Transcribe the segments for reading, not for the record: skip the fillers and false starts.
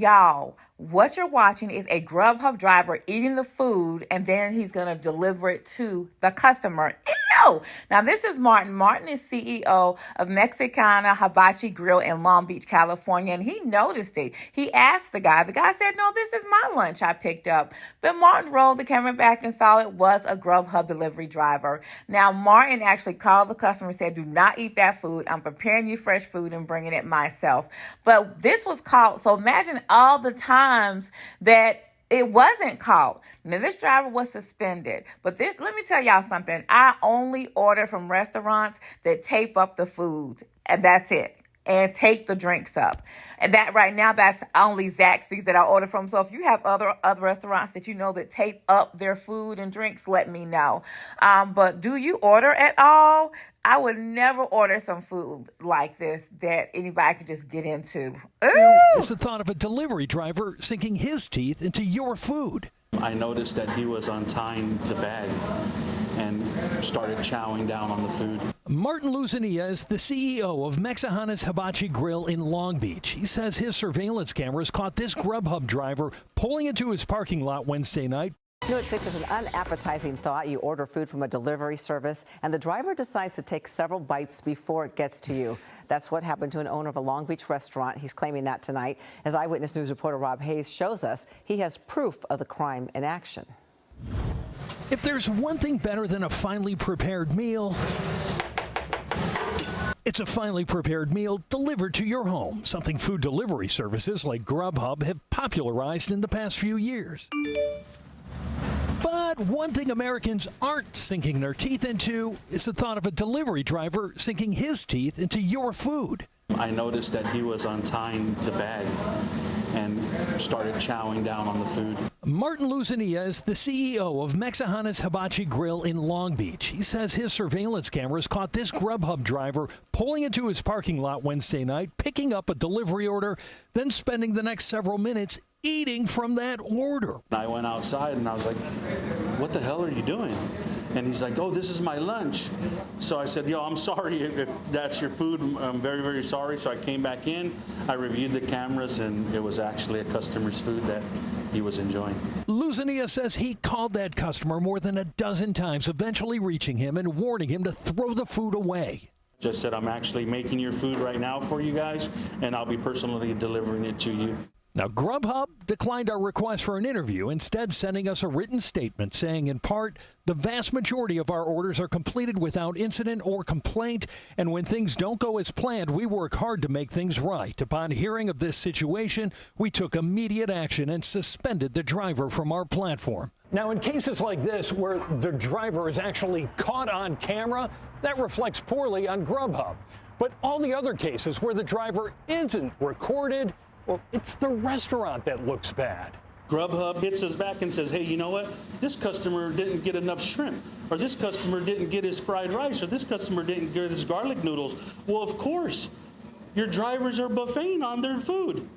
Y'all, what you're watching is a GrubHub driver eating the food, and then he's going to deliver it to the customer. Ew! Now, this is Martin. Martin is CEO of Mexicana Hibachi Grill in Long Beach, California, and he noticed it. He asked the guy. The guy said, "No, this is my lunch I picked up." But Martin rolled the camera back and saw it was a GrubHub delivery driver. Now, Martin actually called the customer and said, "Do not eat that food. I'm preparing you fresh food and bringing it myself." But this was caught. So imagine all the times that it wasn't caught. Now, this driver was suspended. But let me tell y'all something. I only order from restaurants that tape up the food, and that's it. And take the drinks up. And that right now, that's only Zaxby's that I order from. So if you have other restaurants that you know that tape up their food and drinks, let me know. But do you order at all? I would never order some food like this that anybody could just get into. Ooh! It's the thought of a delivery driver sinking his teeth into your food. I noticed that he was untying the bag and started chowing down on the food. Martin Luzania is the CEO of Mexicana's Hibachi Grill in Long Beach. He says his surveillance cameras caught this GrubHub driver pulling into his parking lot Wednesday night. New at 6 is an unappetizing thought. You order food from a delivery service, and the driver decides to take several bites before it gets to you. That's what happened to an owner of a Long Beach restaurant. He's claiming that tonight. As Eyewitness News reporter Rob Hayes shows us, he has proof of the crime in action. If there's one thing better than a finely prepared meal, it's a finely prepared meal delivered to your home, something food delivery services like GrubHub have popularized in the past few years. But one thing Americans aren't sinking their teeth into is the thought of a delivery driver sinking his teeth into your food. I noticed that he was untying the bag and started chowing down on the food. Martin Luzania is the CEO of Mexicana's Hibachi Grill in Long Beach. He says his surveillance cameras caught this GrubHub driver pulling into his parking lot Wednesday night, picking up a delivery order, then spending the next several minutes eating from that order. I went outside and I was like, "What the hell are you doing?" And he's like, "Oh, this is my lunch." So I said, "Yo, I'm sorry if that's your food. I'm very, very sorry." So I came back in, I reviewed the cameras, and it was actually a customer's food that he was enjoying. Luzania says he called that customer more than a dozen times, eventually reaching him and warning him to throw the food away. Just said, "I'm actually making your food right now for you guys, and I'll be personally delivering it to you." Now, GrubHub declined our request for an interview, instead sending us a written statement saying, in part, the vast majority of our orders are completed without incident or complaint, and when things don't go as planned, we work hard to make things right. Upon hearing of this situation, we took immediate action and suspended the driver from our platform. Now, in cases like this, where the driver is actually caught on camera, that reflects poorly on GrubHub. But all the other cases where the driver isn't recorded, well, it's the restaurant that looks bad. GrubHub hits us back and says, "Hey, you know what? This customer didn't get enough shrimp, or this customer didn't get his fried rice, or this customer didn't get his garlic noodles." Well, of course, your drivers are buffeting on their food.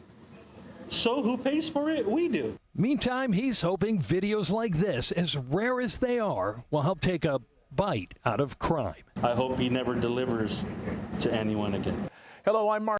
So who pays for it? We do. Meantime, he's hoping videos like this, as rare as they are, will help take a bite out of crime. I hope he never delivers to anyone again. Hello, I'm Mark.